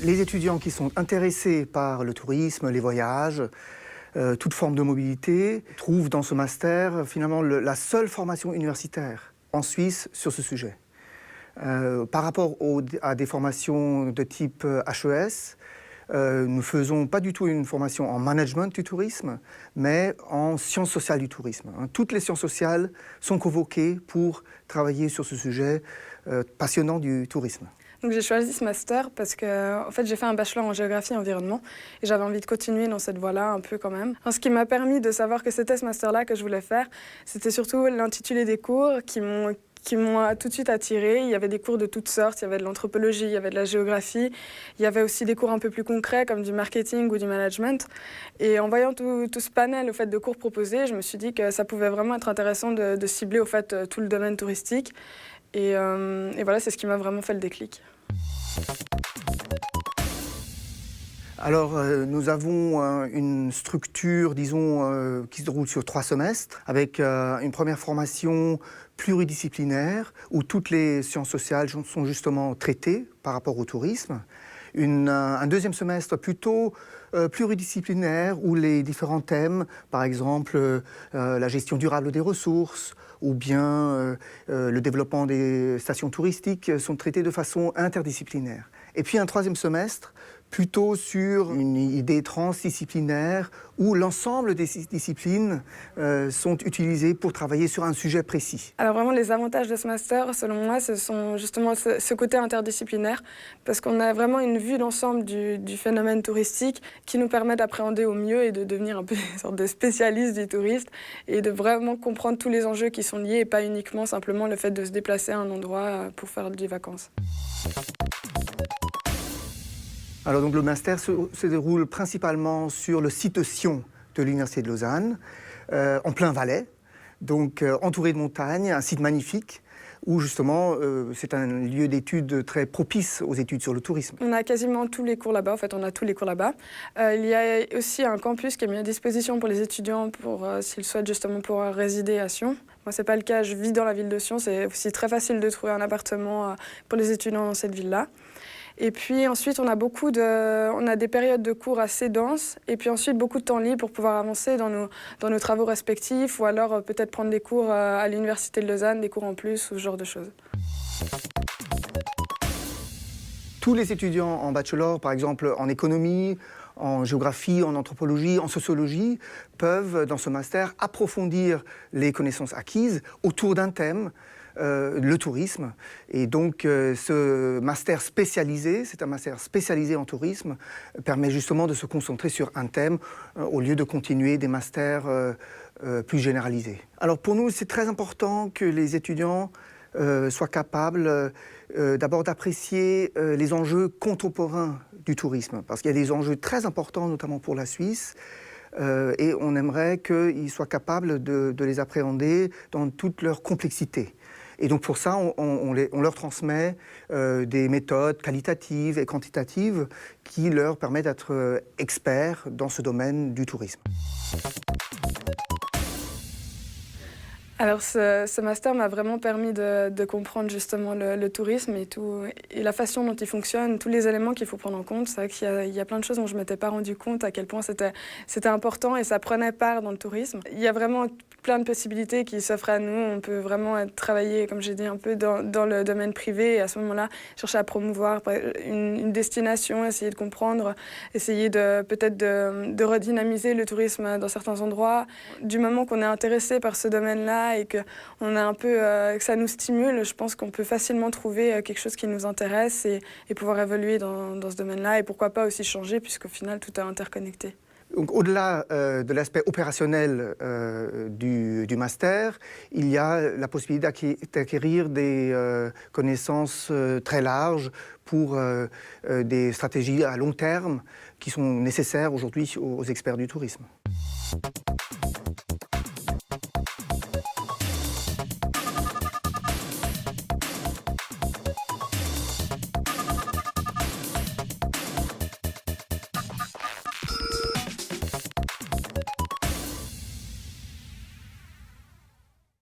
Les étudiants qui sont intéressés par le tourisme, les voyages, toute forme de mobilité, trouvent dans ce master finalement la seule formation universitaire en Suisse sur ce sujet. Par rapport à des formations de type HES, nous ne faisons pas du tout une formation en management du tourisme, mais en sciences sociales du tourisme. Toutes les sciences sociales sont convoquées pour travailler sur ce sujet passionnant du tourisme. Donc j'ai choisi ce master parce que en fait, j'ai fait un bachelor en géographie et environnement et j'avais envie de continuer dans cette voie-là un peu quand même. Alors, ce qui m'a permis de savoir que c'était ce master-là que je voulais faire, c'était surtout l'intitulé des cours qui m'ont tout de suite attirée. Il y avait des cours de toutes sortes, il y avait de l'anthropologie, il y avait de la géographie, il y avait aussi des cours un peu plus concrets comme du marketing ou du management. Et en voyant tout ce panel au fait, de cours proposés, je me suis dit que ça pouvait vraiment être intéressant de cibler au fait, tout le domaine touristique. Et voilà, c'est ce qui m'a vraiment fait le déclic. Alors, nous avons une structure, disons, qui se déroule sur 3 semestres, avec une première formation pluridisciplinaire, où toutes les sciences sociales sont justement traitées par rapport au tourisme. Un deuxième semestre plutôt pluridisciplinaire, où les différents thèmes, par exemple la gestion durable des ressources, ou bien le développement des stations touristiques, sont traités de façon interdisciplinaire. Et puis un troisième semestre, plutôt sur une idée transdisciplinaire où l'ensemble des disciplines sont utilisées pour travailler sur un sujet précis. Alors vraiment, les avantages de ce master, selon moi, ce sont justement ce côté interdisciplinaire, parce qu'on a vraiment une vue d'ensemble du phénomène touristique qui nous permet d'appréhender au mieux et de devenir un peu une sorte de spécialiste du touriste et de vraiment comprendre tous les enjeux qui sont liés et pas uniquement simplement le fait de se déplacer à un endroit pour faire des vacances. Alors donc le master se déroule principalement sur le site Sion de l'Université de Lausanne, en plein Valais, donc entouré de montagnes, un site magnifique où justement c'est un lieu d'études très propice aux études sur le tourisme. On a quasiment tous les cours là-bas, en fait on a tous les cours là-bas. Il y a aussi un campus qui est mis à disposition pour les étudiants s'ils souhaitent justement pouvoir résider à Sion. Moi c'est pas le cas, je vis dans la ville de Sion, c'est aussi très facile de trouver un appartement pour les étudiants dans cette ville-là. Et puis ensuite, on a des périodes de cours assez denses et puis ensuite beaucoup de temps libre pour pouvoir avancer dans nos travaux respectifs ou alors peut-être prendre des cours à l'Université de Lausanne, des cours en plus ou ce genre de choses. Tous les étudiants en bachelor, par exemple en économie, en géographie, en anthropologie, en sociologie, peuvent, dans ce master, approfondir les connaissances acquises autour d'un thème, le tourisme. Et donc, ce master spécialisé, c'est un master spécialisé en tourisme, permet justement de se concentrer sur un thème au lieu de continuer des masters plus généralisés. Alors, pour nous, c'est très important que les étudiants soient capables d'abord d'apprécier les enjeux contemporains du tourisme, parce qu'il y a des enjeux très importants, notamment pour la Suisse, et on aimerait qu'ils soient capables de les appréhender dans toute leur complexité. Et donc pour ça, on leur transmet des méthodes qualitatives et quantitatives qui leur permettent d'être experts dans ce domaine du tourisme. Alors ce master m'a vraiment permis de comprendre justement le tourisme et la façon dont il fonctionne, tous les éléments qu'il faut prendre en compte. C'est vrai qu'il y a plein de choses dont je ne m'étais pas rendu compte, à quel point c'était important et ça prenait part dans le tourisme. Il y a vraiment plein de possibilités qui s'offrent à nous. On peut vraiment travailler, comme j'ai dit, un peu dans le domaine privé et à ce moment-là, chercher à promouvoir une destination, essayer de comprendre, essayer peut-être de redynamiser le tourisme dans certains endroits. Du moment qu'on est intéressé par ce domaine-là, et que ça nous stimule, je pense qu'on peut facilement trouver quelque chose qui nous intéresse et pouvoir évoluer dans ce domaine-là et pourquoi pas aussi changer puisqu'au final tout est interconnecté. Donc, au-delà de l'aspect opérationnel du master, il y a la possibilité d'acquérir des connaissances très larges pour des stratégies à long terme qui sont nécessaires aujourd'hui aux experts du tourisme.